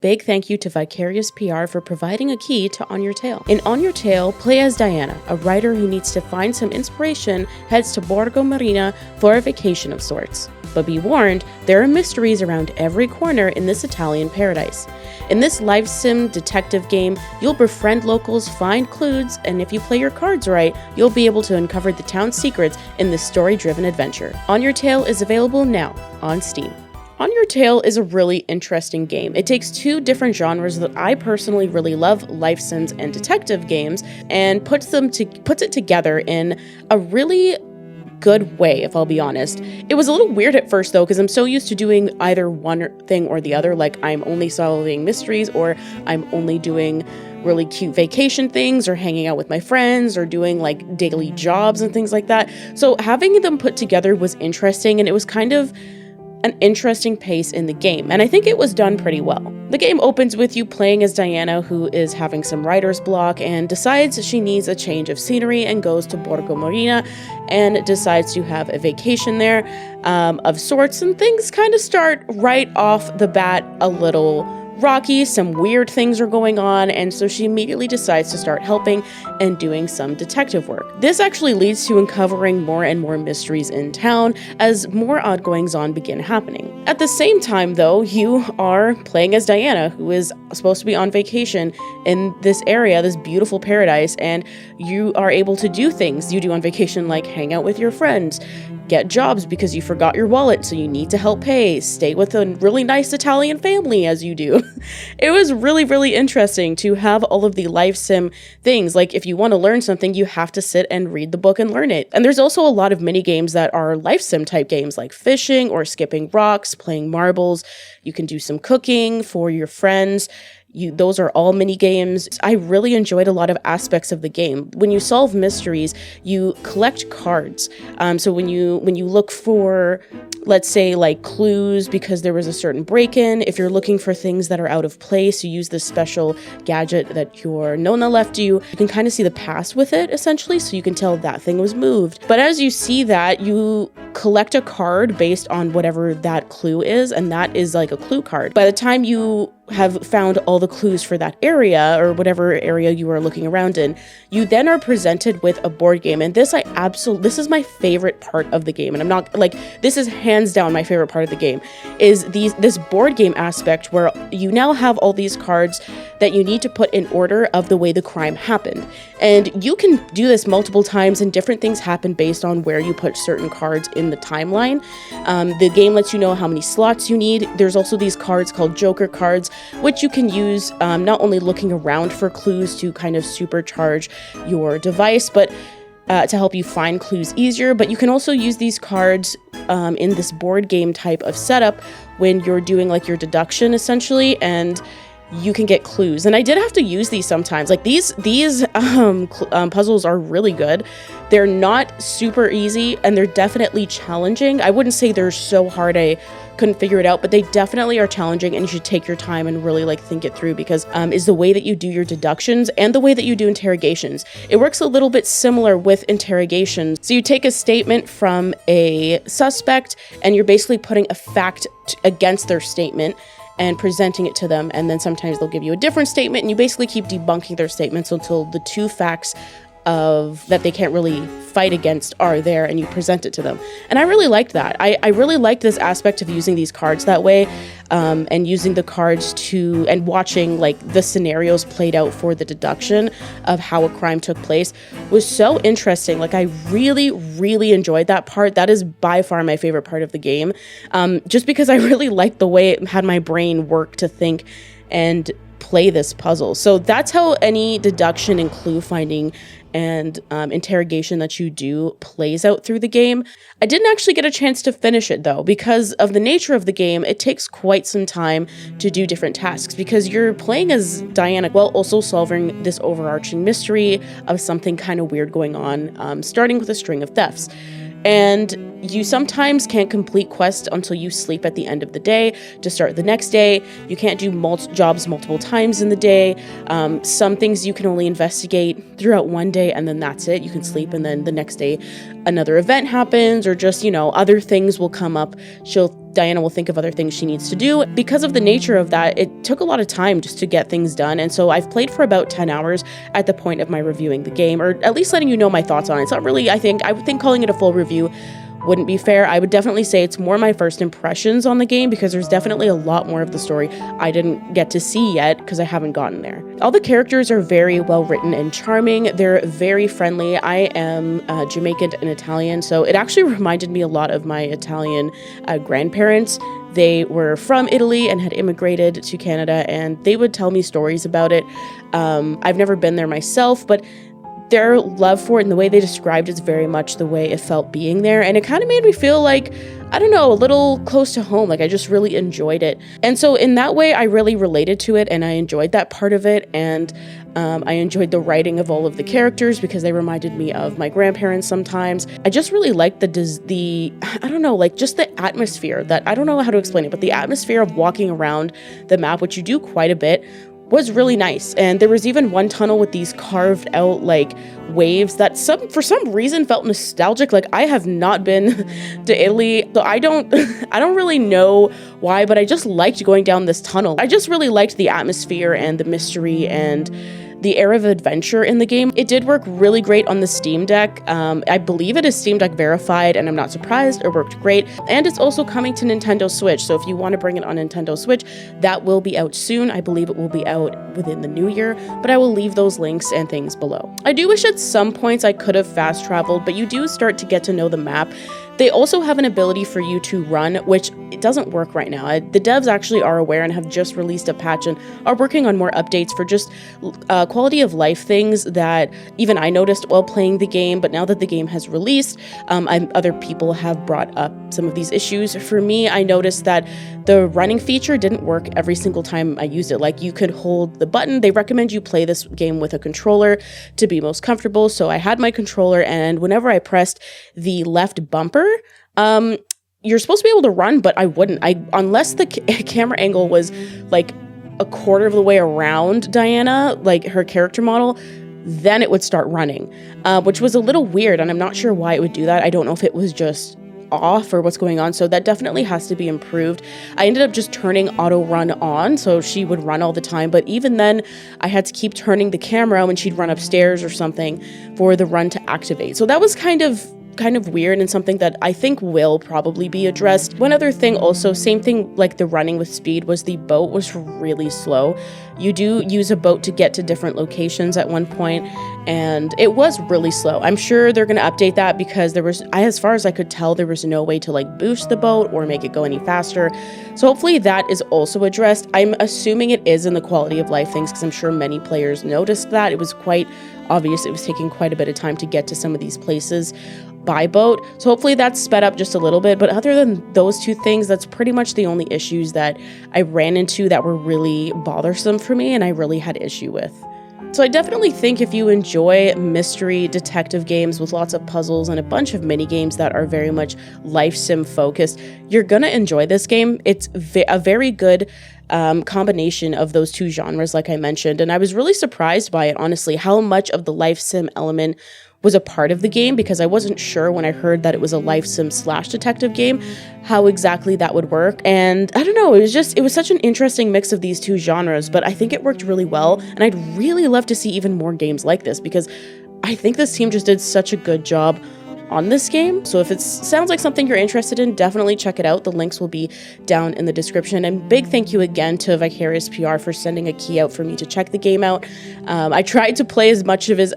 Big thank you to Vicarious PR for providing a key to On Your Tail. In On Your Tail, play as Diana, a writer who needs to find some inspiration, heads to Borgo Marina for a vacation of sorts. But be warned, there are mysteries around every corner in this Italian paradise. In this life sim detective game, you'll befriend locals, find clues, and if you play your cards right, you'll be able to uncover the town's secrets in this story-driven adventure. On Your Tail is available now on Steam. On Your Tail is a really interesting game. It takes two different genres that I personally really love, life sims and detective games, and puts it together in a really good way, if I'll be honest. It was a little weird at first though, because I'm so used to doing either one thing or the other, like I'm only solving mysteries or I'm only doing really cute vacation things or hanging out with my friends or doing like daily jobs and things like that. So having them put together was interesting, and it was kind of an interesting pace in the game, and I think it was done pretty well. The game opens with you playing as Diana, who is having some writer's block and decides she needs a change of scenery and goes to Borgo Marina and decides to have a vacation there of sorts, and things kind of start right off the bat a little rocky. Some weird things are going on, and so she immediately decides to start helping and doing some detective work. This actually leads to uncovering more and more mysteries in town as more odd goings-on begin happening. At the same time, though, you are playing as Diana, who is supposed to be on vacation in this area, this beautiful paradise, and you are able to do things you do on vacation, like hang out with your friends, get jobs because you forgot your wallet, so you need to help pay, stay with a really nice Italian family as you do. It was really, really interesting to have all of the life sim things. Like if you want to learn something, you have to sit and read the book and learn it. And there's also a lot of mini games that are life sim type games, like fishing or skipping rocks, playing marbles. You can do some cooking for your friends. Those are all mini games. I really enjoyed a lot of aspects of the game. When you solve mysteries, you collect cards. So when you look for, let's say, like clues because there was a certain break-in, if you're looking for things that are out of place, you use this special gadget that your Nonna left you. You can kind of see the past with it, essentially, so you can tell that thing was moved. But as you see that, you collect a card based on whatever that clue is, and that is like a clue card. By the time you have found all the clues for that area or whatever area you are looking around in, you then are presented with a board game. And this is my favorite part of the game. And I'm not like, this is hands down my favorite part of the game, is this board game aspect where you now have all these cards that you need to put in order of the way the crime happened. And you can do this multiple times, and different things happen based on where you put certain cards in the timeline. The game lets you know how many slots you need. There's also these cards called Joker cards, which you can use not only looking around for clues to kind of supercharge your device, but to help you find clues easier. But you can also use these cards in this board game type of setup when you're doing like your deduction, essentially, and you can get clues. And I did have to use these sometimes. Like these puzzles are really good. They're not super easy, and they're definitely challenging. I wouldn't say they're so hard I couldn't figure it out, but they definitely are challenging, and you should take your time and really like think it through, because is the way that you do your deductions and the way that you do interrogations. It works a little bit similar with interrogations. So you take a statement from a suspect and you're basically putting a fact against their statement and presenting it to them, and then sometimes they'll give you a different statement, and you basically keep debunking their statements until the two facts that they can't really fight against are there, and you present it to them. And I really liked that. I really liked this aspect of using these cards that way, and using the cards and watching like the scenarios played out for the deduction of how a crime took place was so interesting. Like I really, really enjoyed that part. That is by far my favorite part of the game, just because I really liked the way it had my brain work to think and play this puzzle. So that's how any deduction and clue finding and interrogation that you do plays out through the game. I didn't actually get a chance to finish it though, because of the nature of the game. It takes quite some time to do different tasks, because you're playing as Diana while also solving this overarching mystery of something kind of weird going on, starting with a string of thefts. And you sometimes can't complete quests until you sleep at the end of the day to start the next day. You can't do jobs multiple times in the day. Some things you can only investigate throughout one day, and then that's it. You can sleep, and then the next day another event happens or just, you know, other things will come up, Diana will think of other things she needs to do. Because of the nature of that, it took a lot of time just to get things done. And so I've played for about 10 hours at the point of my reviewing the game, or at least letting you know my thoughts on it. It's not really, I would think calling it a full review wouldn't be fair. I would definitely say it's more my first impressions on the game, because there's definitely a lot more of the story I didn't get to see yet because I haven't gotten there. All the characters are very well written and charming. They're very friendly. I am Jamaican and Italian, so it actually reminded me a lot of my Italian grandparents. They were from Italy and had immigrated to Canada, and they would tell me stories about it. I've never been there myself, but their love for it and the way they described it's very much the way it felt being there. And it kind of made me feel like, I don't know, a little close to home. Like I just really enjoyed it. And so in that way, I really related to it and I enjoyed that part of it. And I enjoyed the writing of all of the characters because they reminded me of my grandparents sometimes. I just really liked the I don't know, like just the atmosphere that, I don't know how to explain it, but the atmosphere of walking around the map, which you do quite a bit, was really nice. And there was even one tunnel with these carved out like waves that for some reason felt nostalgic. Like I have not been to Italy, so I don't really know why, but I just liked going down this tunnel. I just really liked the atmosphere and the mystery and the air of adventure in the game. It did work really great on the Steam Deck. I believe it is Steam Deck verified, and I'm not surprised. It worked great. And it's also coming to Nintendo Switch. So if you want to bring it on Nintendo Switch, that will be out soon. I believe it will be out within the new year, but I will leave those links and things below. I do wish at some points I could have fast traveled, but you do start to get to know the map. They also have an ability for you to run, which it doesn't work right now. The devs actually are aware and have just released a patch and are working on more updates for just quality of life things that even I noticed while playing the game. But now that the game has released, other people have brought up some of these issues. For me, I noticed that the running feature didn't work every single time I used it. Like you could hold the button. They recommend you play this game with a controller to be most comfortable. So I had my controller, and whenever I pressed the left bumper, you're supposed to be able to run, but I wouldn't. Unless the camera angle was like a quarter of the way around Diana, like her character model, then it would start running, which was a little weird, and I'm not sure why it would do that. I don't know if it was just off or what's going on, so that definitely has to be improved. I ended up just turning auto run on, so she would run all the time, but even then I had to keep turning the camera when she'd run upstairs or something for the run to activate. So that was kind of weird and something that I think will probably be addressed. One other thing also, same thing like the running with speed, was the boat was really slow. You do use a boat to get to different locations at one point, and it was really slow. I'm sure they're going to update that because as far as I could tell, there was no way to like boost the boat or make it go any faster. So hopefully that is also addressed. I'm assuming it is in the quality of life things because I'm sure many players noticed that. It was quite obvious it was taking quite a bit of time to get to some of these places by boat. So hopefully that's sped up just a little bit. But other than those two things, that's pretty much the only issues that I ran into that were really bothersome for me and I really had issue with. So I definitely think if you enjoy mystery detective games with lots of puzzles and a bunch of mini games that are very much life sim focused, you're gonna enjoy this game. It's a very good combination of those two genres, like I mentioned. And I was really surprised by it, honestly, how much of the life sim element was a part of the game, because I wasn't sure when I heard that it was a life sim / detective game how exactly that would work. And I don't know, it was such an interesting mix of these two genres, but I think it worked really well. And I'd really love to see even more games like this because I think this team just did such a good job on this game. So if it sounds like something you're interested in, definitely check it out. The links will be down in the description. And big thank you again to Vicarious PR for sending a key out for me to check the game out. I tried to play as much of it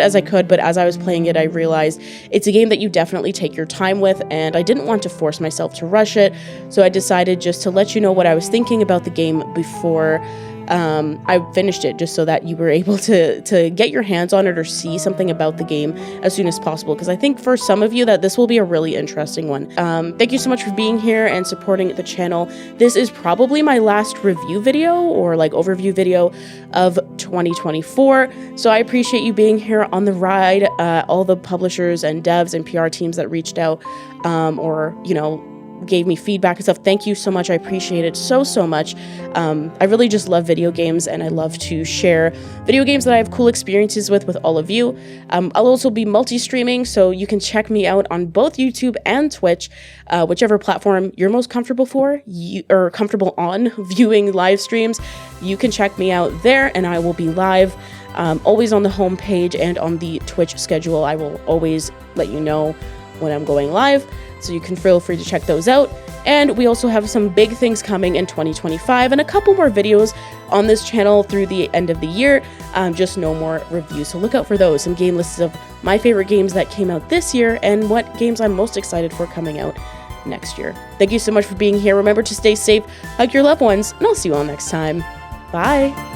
as I could, but as I was playing it, I realized it's a game that you definitely take your time with, and I didn't want to force myself to rush it. So I decided just to let you know what I was thinking about the game before I finished it, just so that you were able to get your hands on it or see something about the game as soon as possible, because I think for some of you that this will be a really interesting one. Thank you so much for being here and supporting the channel. This is probably my last review video or like overview video of 2024, so I appreciate you being here on the ride, all the publishers and devs and PR teams that reached out or gave me feedback and stuff. Thank you so much. I appreciate it so much. I really just love video games, and I love to share video games that I have cool experiences with all of you. I'll also be multi-streaming, so you can check me out on both YouTube and Twitch, whichever platform you're most comfortable comfortable on viewing live streams. You can check me out there, and I will be live, always on the home page and on the Twitch schedule. I will always let you know when I'm going live, so you can feel free to check those out. And we also have some big things coming in 2025 and a couple more videos on this channel through the end of the year, just no more reviews, so look out for those, and game lists of my favorite games that came out this year and what games I'm most excited for coming out next year. Thank you so much for being here. Remember to stay safe, hug your loved ones, and I'll see you all next time. Bye!